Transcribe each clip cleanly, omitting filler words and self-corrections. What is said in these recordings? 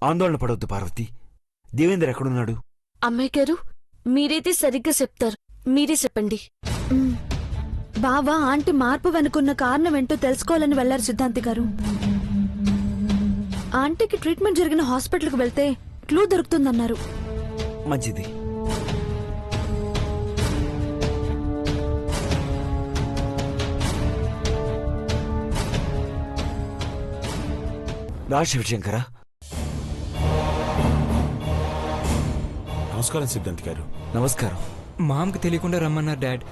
ఆందోళన పడవద్దు పార్వతి. దేవేంద్ర ఎక్కడున్నాడు? అమ్మాయి గారు, మీరైతే సరిగ్గా చెప్తారు, మీరే చెప్పండి. బావా ఆంటీ మార్పు వెనుకున్న కారణం ఏంటో తెలుసుకోవాలని వెళ్లారు సిద్ధాంతి గారు. ఆంటీకి ట్రీట్మెంట్ జరిగిన హాస్పిటల్కి వెళ్తే క్లూ దొరుకుతుందన్నారు. మంచిది. రా శివశంకర. నమస్కారం సిద్ధాంతి గారు. నమస్కారం. మామకి తెలియకుండా రమ్మన్నారు డాడ్.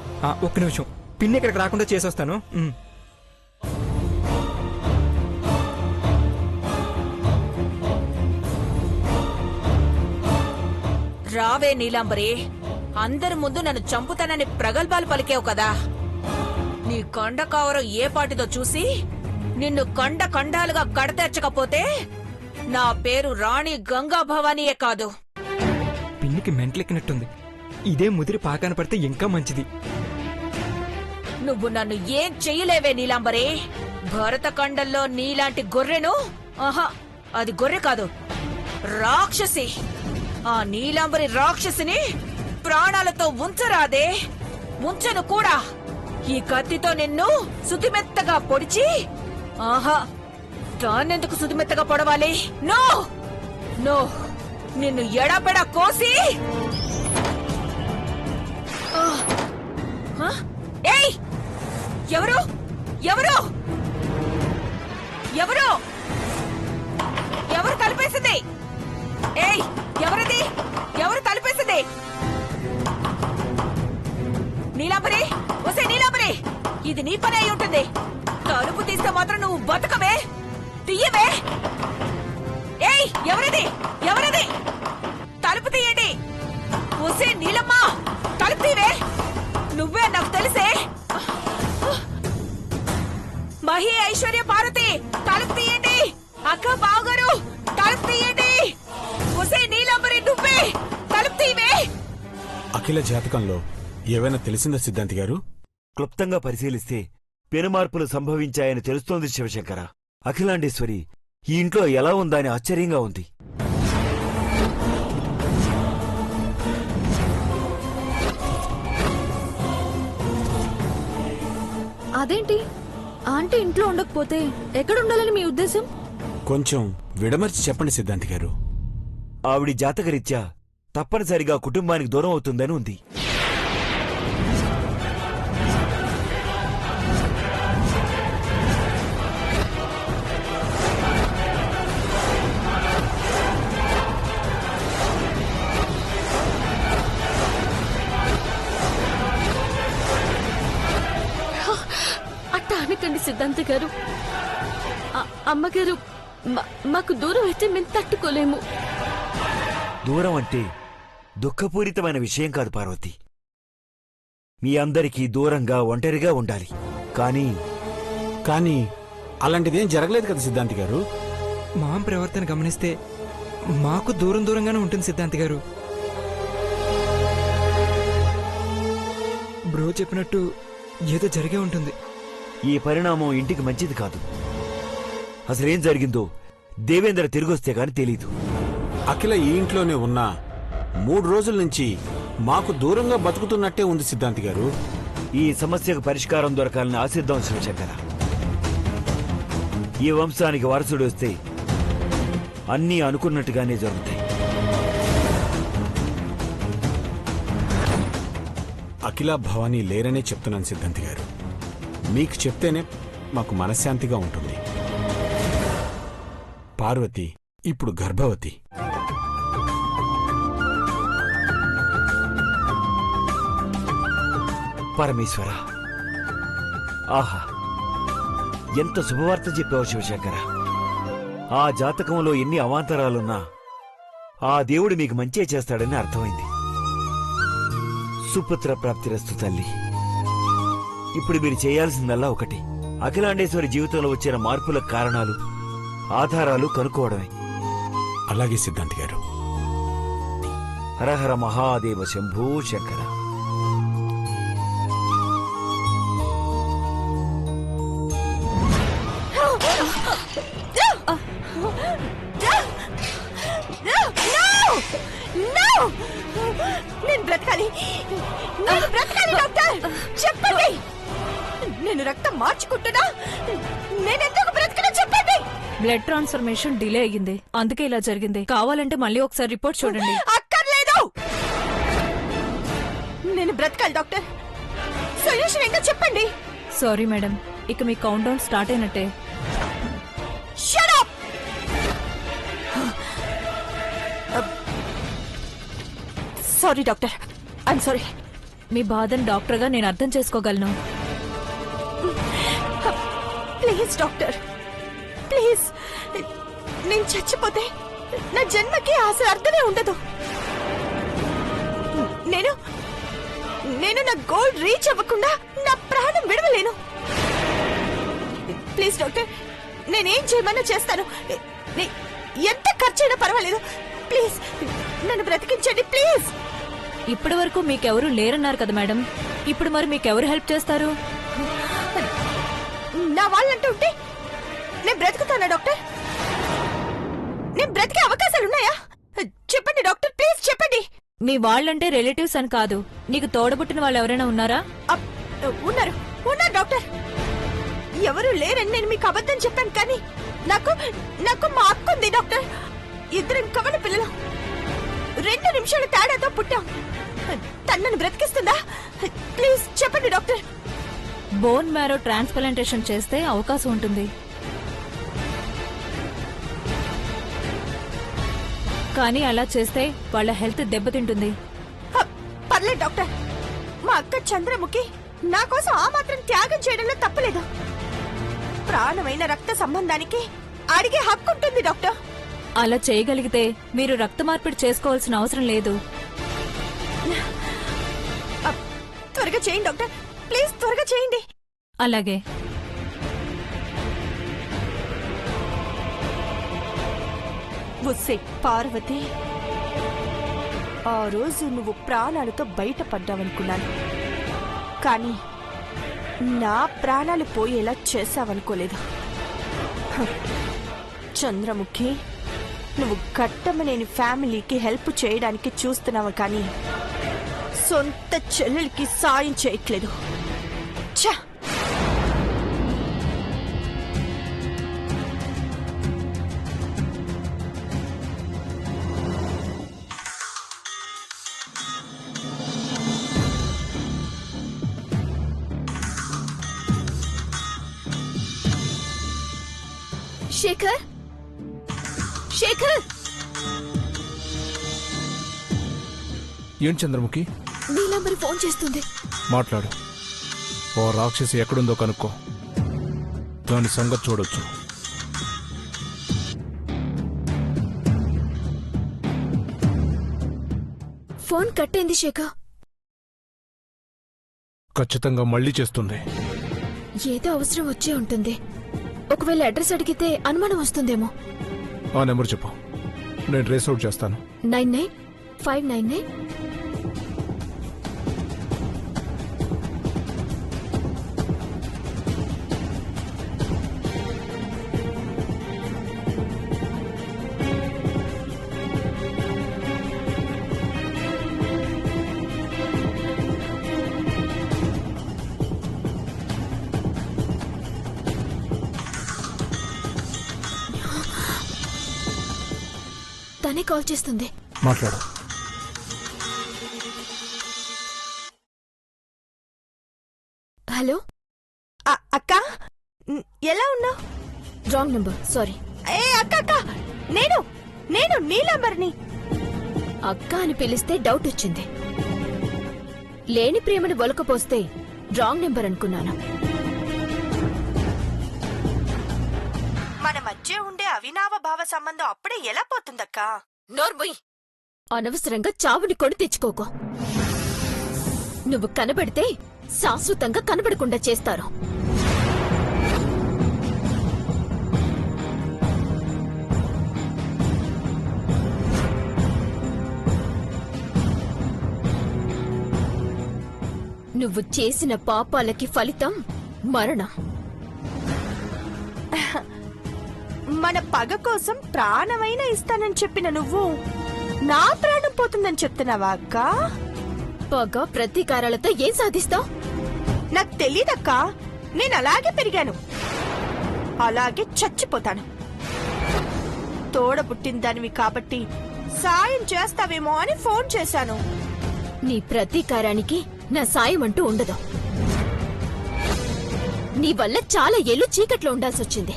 ఒక్క నిమిషం, పిన్ని ఇక్కడికి రాకుండా చేసొస్తాను. రావే నీలాంబరి, అందరి ముందు నన్ను చంపుతానని ప్రగల్భాలు పలికేవు కదా. నీ కొండ కావరం ఏ పాటిదో చూసి నిన్ను కొండ ఖండాలుగా కడతెర్చకపోతే నా పేరు రాణి గంగా భవానీయే కాదు. పిన్నికి మెంటలెక్కినట్టుంది. ఇదే ముదిరి పాకాన పడితే ఇంకా మంచిది. నువ్వు నన్ను ఏం చెయ్యలేవే నీలాంబరి. భరతఖండంలో నీలాంటి గొర్రెను, ఆహా అది గొర్రె కాదు, రాక్షసి. ఆ నీలాంబరి రాక్షసిని ప్రాణాలతో ఉంచరాదే. ఉంచను కూడా. ఈ కత్తితో నిన్ను సుతిమెత్తగా పొడిచి, ఆహా దాన్నెందుకు సుతిమెత్తగా పొడవాలి? నో నో, నిన్ను ఎడపెడ కోసి. ఏయ్, ఎవరు ఎవరు ఎవరు ఎవరు తలుపేసింది? ఏయ్, ఎవరిది? ఎవరు తలుపేసింది? నీలాంబరి, వసే నీలాంబరి, ఇది నీ పని అయి ఉంటుంది. తలుపు తీస్తే మాత్రం నువ్వు బతకవే. తీయవే. ఏయ్, ఎవరిది? ఎవరిది? తలుపు తీయండి. వసే నీలమ్మ, తలుపు తీవే. నువ్వే నాకు తెలిసే. మహి, ఐశ్వర్య, పార్వతి, తలుపు తీయండి. అక్క, బావగారు, తలుపు తీయండి. వసే నీలంబరి, నువ్వే తలుపు తీవే. అఖిల జాతకంలో ఏవైనా తెలిసిందా సిద్ధాంతి గారు? క్లుప్తంగా పరిశీలిస్తే పెనుమార్పులు సంభవించాయని తెలుస్తోంది శివశంకర. అఖిలాండేశ్వరి ఈ ఇంట్లో ఎలా ఉందా అని ఆశ్చర్యంగా ఉంది. అదేంటి, ఆంటీ ఇంట్లో ఉండకపోతే ఎక్కడుండాలని మీ ఉద్దేశం? కొంచెం విడమర్చి చెప్పండి సిద్ధాంతి గారు. ఆవిడి జాతకరీత్యా తప్పనిసరిగా కుటుంబానికి దూరం అవుతుందని ఉంది. అట్టా అనకండి సిద్ధాంతి గారు. అమ్మగారు, మాకు దూరం అయితే మేము తట్టుకోలేము. దూరం అంటే దుఃఖపూరితమైన విషయం కాదు పార్వతి. మీ అందరికీ దూరంగా ఒంటరిగా ఉండాలి. కానీ అలాంటిదేం జరగలేదు కదా సిద్ధాంతి గారు. మామ ప్రవర్తన గమనిస్తే మాకు దూరం దూరంగానే ఉంటుంది సిద్ధాంతి గారు. బ్రో చెప్పినట్టు ఏదో జరిగే ఉంటుంది. ఈ పరిణామం ఇంటికి మంచిది కాదు. అసలేం జరిగిందో దేవేంద్ర తిరిగొస్తే గాని తెలీదు. అఖిల ఈ ఇంట్లోనే ఉన్నా 3 రోజుల నుంచి మాకు దూరంగా బతుకుతున్నట్టే ఉంది సిద్ధాంతి గారు. ఈ సమస్యకు పరిష్కారం దొరకాలని ఆశిద్దాం శివశంకర. ఈ వంశానికి వారసుడు వస్తే అన్నీ అనుకున్నట్టుగానే జరుగుతాయి. అఖిల, భవానీ లేరనే చెప్తున్నాను సిద్ధాంతి గారు. మీకు చెప్తేనే మాకు మనశ్శాంతిగా ఉంటుంది. పార్వతి ఇప్పుడు గర్భవతి. పరమేశ్వర, ఆహా ఎంత శుభవార్త చెప్పావు శివశంకర. ఆ జాతకంలో ఎన్ని అవాంతరాలున్నా ఆ దేవుడు మీకు మంచే చేస్తాడని అర్థమైంది. సుపుత్ర ప్రాప్తిరస్తు తల్లి. ఇప్పుడు మీరు చేయాల్సిందల్లా ఒకటి, అఖిలాండేశ్వరి జీవితంలో వచ్చిన మార్పుల కారణాలు, ఆధారాలు కనుక్కోవడమే. అలాగే సిద్ధాంతి గారు. హరహర మహాదేవ శంభూ శంకర. No! నేను బ్రతకాలి డాక్టర్ చెప్పండి. నేను రక్తం మార్చుకుంటున్నా. నేనెందుకు బ్రతకను చెప్పండి. బ్లడ్ ట్రాన్స్ఫర్మేషన్ డిలే అయ్యింది, అందుకే ఇలా జరిగింది. కావాలంటే మళ్ళీ ఒకసారి రిపోర్ట్ చూడండి. అక్కర్లేదు. నేను బ్రతకాలి డాక్టర్. సొల్యూషన్ ఏంటో చెప్పండి. సారీ మేడం, ఇక మీ కౌంట్ డౌన్ స్టార్ట్ అయినట్టే. Shut up! Sorry doctor, I'm sorry. మీ బాధను డాక్టర్గా నేను అర్థం చేసుకోగలను. Please doctor, please. నేను చచ్చిపోతే నా జన్మకి అసలు అర్థమే ఉండదు. నేను నా గోల్ రీచ్ అవ్వకుండా నా ప్రాణం విడవలేను. ప్లీజ్ డాక్టర్, నేనేం చేయమన్నా చేస్తాను. ఎంత ఖర్చైనా పర్వాలేదు. ప్లీజ్ నన్ను బ్రతికించండి ప్లీజ్. ఇప్పటి వరకు మీకెవరూ లేరన్నారు కదా మేడం, ఇప్పుడు మరి మీకెవరు హెల్ప్ చేస్తారు? నా వాళ్ళంటూ ఉంటే నేను బ్రతుకుతానా డాక్టర్? నేను బ్రతికే అవకాశాలున్నాయా? చెప్పండి డాక్టర్, ప్లీజ్ చెప్పండి. మీ వాళ్ళంటే రిలేటివ్స్ అని కాదు, నీకు తోడబుట్టిన వాళ్ళు ఎవరైనా ఉన్నారా? ఉన్నారు డాక్టర్. ఎవరు లేరని నేను మీకు అబద్ధం చెప్పాను, కానీ నాకు మా అక్క ఉంది డాక్టర్. ఇద్దరం కవల పిల్లలు, 2 నిమిషాల తేడాతో పుట్టాం. తనను బ్రతికిస్తుందా? ప్లీజ్ చెప్పండి డాక్టర్. బోన్ మ్యారో ట్రాన్స్ప్లాంటేషన్ చేస్తే అవకాశం ఉంటుంది, కానీ అలా చేస్తే వాళ్ళ హెల్త్ దెబ్బతింటుంది. పర్లేదు డాక్టర్, మా అక్క చంద్రముఖి నా కోసం ఆ మాత్రం త్యాగం చేయడంలో తప్పలేదు. ప్రాణమైన రక్త సంబంధానికి అడిగే హక్కు ఉంటుంది డాక్టర్. అలా చేయగలిగితే మీరు రక్త మార్పిడి చేసుకోవాల్సిన అవసరం లేదు. త్వరగా చేయండి డాక్టర్, ప్లీజ్ త్వరగా చేయండి. అలాగే. ఉస్సే పార్వతి, ఆ రోజు నువ్వు ప్రాణాలతో బయటపడ్డావనుకున్నాను, కానీ నా ప్రాణాలు పోయేలా చేశావనుకోలేదు. చంద్రముఖి, నువ్వు కట్టమనేని ఫ్యామిలీకి హెల్ప్ చేయడానికి చూస్తున్నావు, కానీ సొంత చెల్లెలికి సాయం చేయట్లేదు. ఛ! శేఖర్, శేఖర్, ఏం చంద్రముఖి? నీలంబరి ఫోన్ చేస్తుంది. మాట్లాడు. ఓ రాక్షసి ఎక్కడుందో కనుక్కో, దాని సంగతి చూడొచ్చు. ఫోన్ కట్టయింది శేఖర్. ఖచ్చితంగా మళ్ళీ చేస్తుంది. ఏదో అవసరం వచ్చే ఉంటుంది. ఒకవేళ అడ్రస్ అడిగితే అనుమానం వస్తుందేమో. ఆ నెంబర్ చెప్పు, నేను ట్రేస్ అవుట్ చేస్తాను. 99-599. తనే కాల్ చేస్తుంది. మాట్లాడు. హలో అక్క, ఎలా ఉన్నావు? Wrong number, sorry. ఏ అక్క, నేను నీలంబర్ని. అక్క అని పిలిస్తే డౌట్ వచ్చింది. లేని ప్రేమని ఒలకపోస్తే రాంగ్ నెంబర్ అనుకున్నాను. మన మధ్య ఉండే అవినావ భావ సంబంధం అప్పుడే ఎలా పోతుందక్కా? నోర్మోయ్, అనవసరంగా చావుని కొని తెచ్చుకోకో. నువ్వు కనబడితే శాశ్వతంగా కనబడకుండా చేస్తారు. నువ్వు చేసిన పాపాలకి ఫలితం మరణం. మన పగ కోసం ప్రాణమైనా ఇస్తానని చెప్పిన నువ్వు నా ప్రాణం పోతుందని చెప్తున్నావా అక్క? పగ ప్రతీకారాలతో ఏం సాధిస్తావు? నాకు తెలీదక్కా, నేను అలాగే పెరిగాను, అలాగే చచ్చిపోతాను. తోడ పుట్టిన దానివి కాబట్టి సాయం చేస్తావేమో అని ఫోన్ చేశాను. నీ ప్రతీకారానికి నా సాయం అంటూ ఉండదు. నీ వల్ల చాలా ఏళ్ళు చీకట్లో ఉండాల్సొచ్చింది.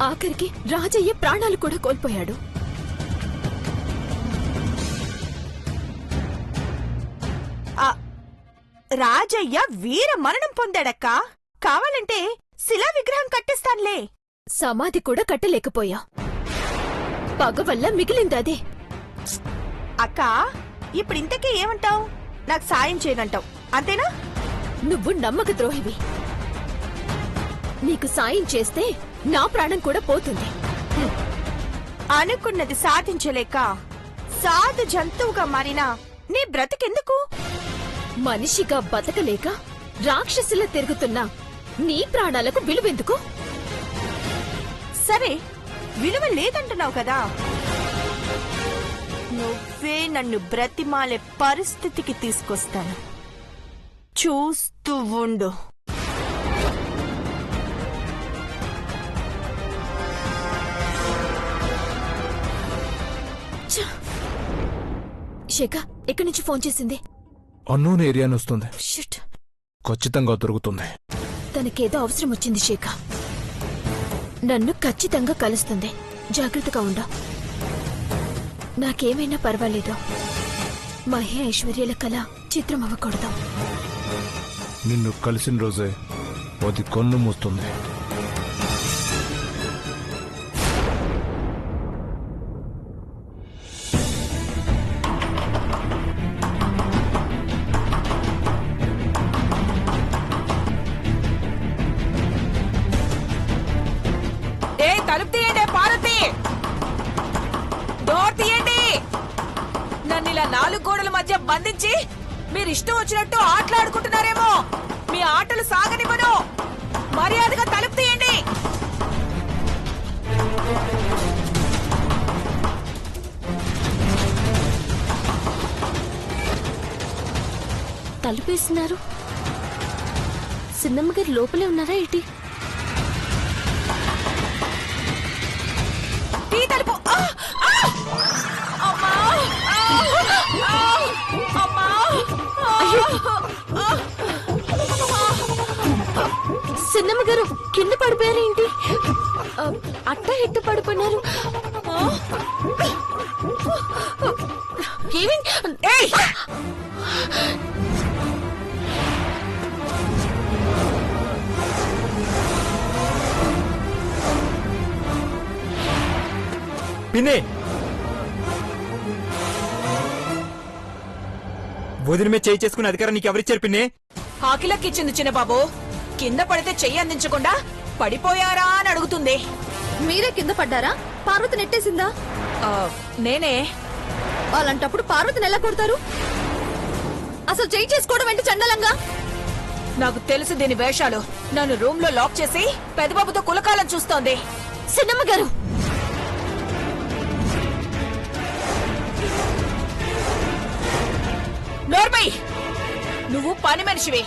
ఆఖరికి రాజయ్య ప్రాణాలు కూడా కోల్పోయాడు. రాజయ్య వీర మరణం పొందాడక్కా. కావాలంటే శిలా విగ్రహం కట్టిస్తానులే. సమాధి కూడా కట్టలేకపోయా. పగ వల్ల మిగిలిందదే. అక్కా, ఇప్పుడు ఇంతకీ ఏమంటావు? నాకు సాయం చేయనంటావు అంతేనా? నువ్వు నమ్మక ద్రోహివి. నీకు సాయం చేస్తే నా ప్రాణం కూడా పోతుంది. అనుకున్నది సాధించలేక సాధు జంతువుగా మారినా నీ బ్రతికెందుకు? మనిషిగా బతకలేక రాక్షసులా తిరుగుతున్నా నీ ప్రాణాలకు విలువెందుకు? సరే, విలువ లేదంటున్నావు కదా. నువ్వే నన్ను బ్రతిమాలే పరిస్థితికి తీసుకొస్తాను. చూస్తూ ఉండు. శేఖ ఎక్కడి నుంచి ఫోన్ చేసింది? అన్నోన్ ఏరియాని వస్తుంది. షిట్. ఖచ్చితంగా దొరుకుతుంది. తనకేదో అవసరం వచ్చింది శేఖ. నన్ను ఖచ్చితంగా కలుస్తుంది. జాగ్రత్తగా ఉండు. నాకేమైనా పర్వాలేదు. మహే ఐశ్వర్యాల కళ చిత్రం అవ్వకూడదు. నిన్ను కలిసిన రోజే అది కన్ను మూస్తుంది. తలుపు తీయండి పార్వతి, డోర్ తీయండి. నన్ను ఇలా 4 గోడల మధ్య బంధించి మీరు ఇష్టం వచ్చినట్టు ఆటలాడుకుంటున్నారేమో. మీ ఆటలు సాగనివ్వను. మర్యాదగా తలుపు తీయండి. తలుపేస్తున్నారు. సిన్నమ్మ గారు లోపలే ఉన్నారా ఏంటి? తలుపు. సిన్నమ్మ గారు కింద పడిపోయారేంటి? అట్ట ఎట్టు పడిపోయినారు? పిన్ని, వదిన మీద చేయి చేసుకునే అధికారం నీకు ఎవరిచ్చారు పిన్ని? ఆకిలకిచ్చింది చిన్నబాబు. కింద పడితే చెయ్యి అందించకుండా పడిపోయారా అని అడుగుతుంది. మీరే కింద పడ్డారా? పార్వతి నెట్టేసిందా? నేనే. అలాంటప్పుడు పార్వతిని ఎలా కొడతారు? అసలు చేయి చేసుకోవడం ఏంటి చండలంగా? నాకు తెలుసు దీని వేషాలు. నన్ను రూమ్ లో లాక్ చేసి పెద్దబాబుతో కులకాలం చూస్తోంది. సిన్నమ్మ గారు, నోర్మై, నువ్వు పని మనిషివి.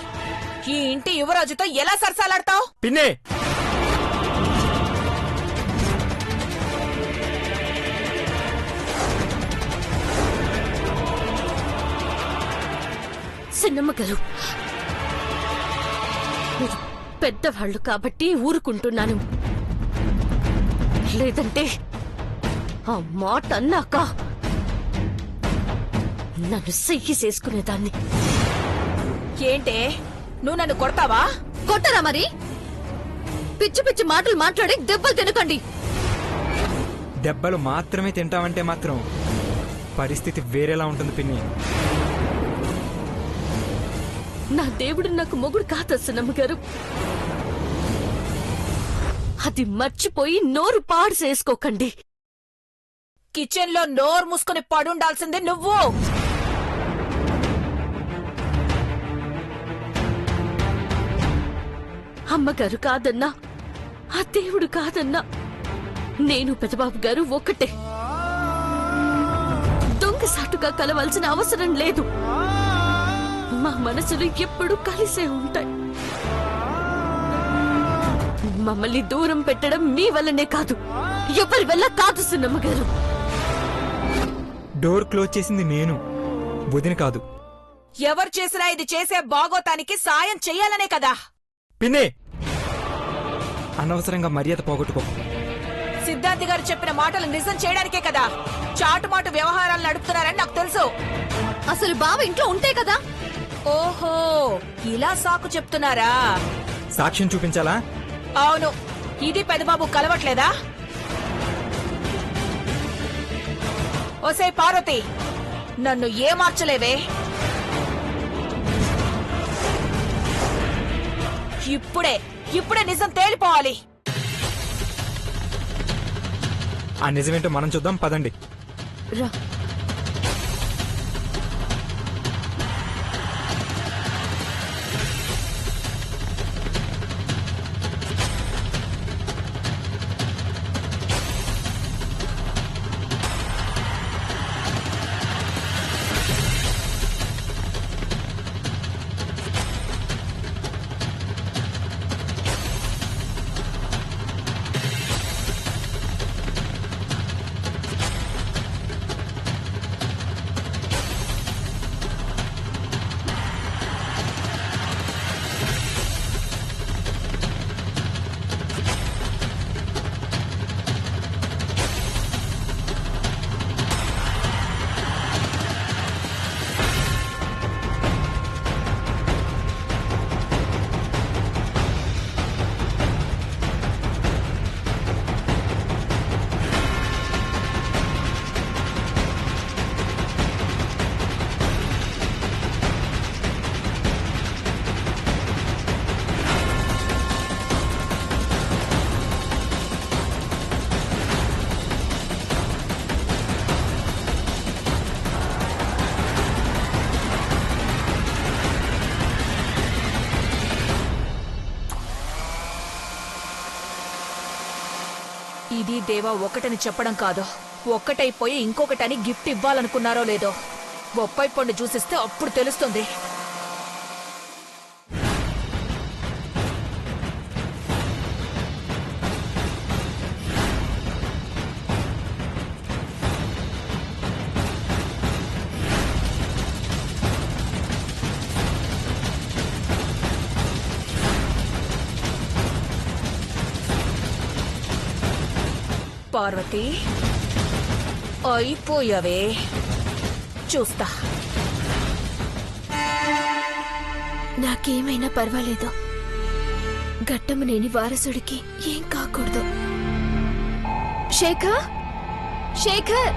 ఈ ఇంటి యువరాజుతో ఎలా సరసాలాడతావు? పిన్ని, సిన్నమ్మ గారు, మీరు పెద్దవాళ్లు కాబట్టి ఊరుకుంటున్నాను. లేదంటే ఆ మాట అన్నాక నన్ను సెయ్యి చేసుకునేదాన్ని. ఏంటే, నువ్వు నన్ను కొడతావా? కొట్టరా మరి? పిచ్చి పిచ్చి మాటలు మాట్లాడి దెబ్బలు తినకండి. దెబ్బలు మాత్రమే తింటామంటే మాత్రం పరిస్థితి వేరేలా ఉంటుంది పిన్ని. నా దేవుడు నాకు మొగుడు కాదు సిన్నమ్మ గారు. అది మర్చిపోయి నోరు పాడు చేసుకోకండి. కిచెన్ లో నోరు మూసుకుని పడుండాల్సింది నువ్వు. అమ్మగారు కాదన్నా, ఆ దేవుడు కాదన్నా, నేను పెద్దబాబు గారు ఒక్కటే. సాటుగా కలవాల్సిన అవసరం లేదు. మా మనసులు ఎప్పుడూ కలిసే ఉంటాయి. మమ్మల్ని దూరం పెట్టడం మీ వల్లనే కాదు, ఎవరి వల్ల కాదు సున్నమ్మ గారు. డోర్ క్లోజ్ చేసింది నేను, వదిన కాదు. ఎవరు చేసినా ఇది చేసే బాగోతానికి సాయం చెయ్యాలనే కదా. పిన్నే, అనవసరంగా మర్యాద పోగొట్టుకో. సిద్ధార్థి గారు చెప్పిన మాటలు నిజం చేయడానికే కదా చాటుమాటు వ్యవహారాలు నడుపుతున్నారని నాకు తెలుసు. అసలు బావ ఇంట్లో ఉంటే కదా. ఓహో, ఇలా సాకు చెప్తున్నారా? సాక్ష్యం చూపించాలా? అవును, ఇది పెదబాబు కలవట్లేదా? ఓసే పార్వతి, నన్ను ఏమార్చలేవే. ఇప్పుడే నిజం తేలిపోవాలి. ఆ నిజమేంటో మనం చూద్దాం, పదండి. రా. ఇది దేవా ఒకటని చెప్పడం కాదు, ఒక్కటైపోయి ఇంకొకటని గిఫ్ట్ ఇవ్వాలనుకున్నారో లేదో. బొప్పాయి పండు చూసిస్తే అప్పుడు తెలుస్తుంది. పార్వతి, అయిపోయావే, చూస్తా. నాకేమైనా పర్వాలేదు, ఘట్టమనేని వారసుడికి ఏం కాకూడదు. శేఖర్, శేఖర్,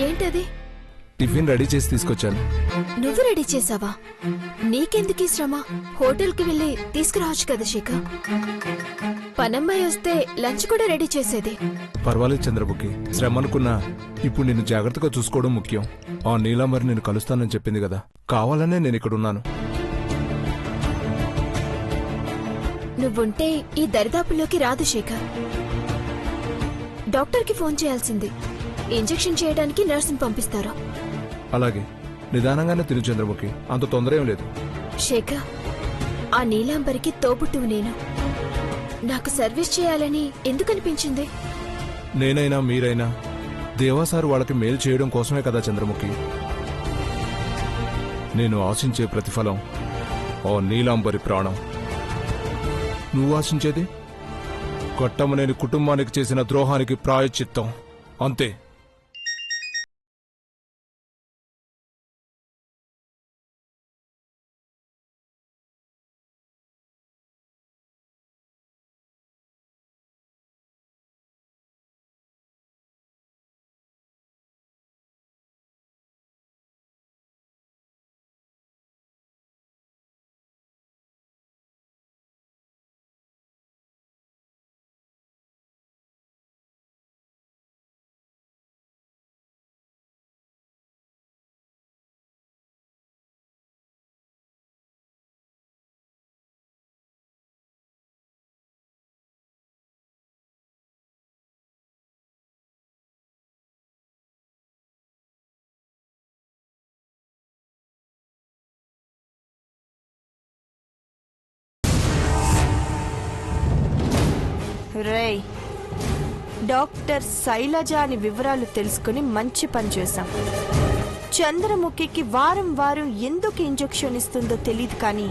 ఏంటది? టిఫిన్ రెడీ చేసి తీసుకొచ్చాను. నువ్వు రెడీ చేసావా? నీకెందుకీ శ్రమ? హోటల్కి వెళ్ళి తీసుకురావచ్చు కదా శేఖర్. పనమ్మాయి వస్తే లంచ్ కూడా రెడీ చేసేది. పర్వాలేదు చంద్రబుకి, శ్రమ అనుకున్నా ఇప్పుడు నిన్ను జాగ్రత్తగా చూసుకోవడం ముఖ్యం. ఆ నీలాంబరి నేను కలుస్తానని చెప్పింది కదా, కావాలనే నేను ఇక్కడ ఉన్నాను. నువ్వుంటే ఈ దరిదాపుల్లోకి రాదు శేఖర్. డాక్టర్కి ఫోన్ చేయాల్సింది. ఇంజెక్షన్ చేయడానికి నర్సుని పంపిస్తారా? అలాగే, నిదానంగానే తిను చంద్రముఖి, అంత తొందర ఏం లేదు. శేఖర్, ఆ నీలాంబరికి తోబుట్టువు నేను. నాకు సర్వీస్ చేయాలని ఎందుకనిపించింది? నేనైనా మీరైనా దేవాసారు వాళ్ళకి మేలు చేయడం కోసమే కదా చంద్రముఖి. నేను ఆశించే ప్రతిఫలం ఓ నీలాంబరి ప్రాణం. నువ్వు ఆశించేది కొట్టమనేని కుటుంబానికి చేసిన ద్రోహానికి ప్రాయశ్చిత్తం, అంతే. రేయ్, డాక్టర్ శైలజ అని వివరాలు తెలుసుకుని మంచి పని చేశాం. చంద్రముఖికి వారం వారం ఎందుకు ఇంజెక్షన్ ఇస్తుందో తెలియదు, కానీ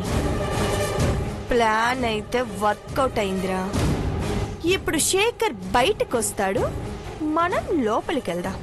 ప్లాన్ అయితే వర్కౌట్ అయిందిరా. ఇప్పుడు శేఖర్ బయటకు వస్తాడు, మనం లోపలికి వెళ్దాం.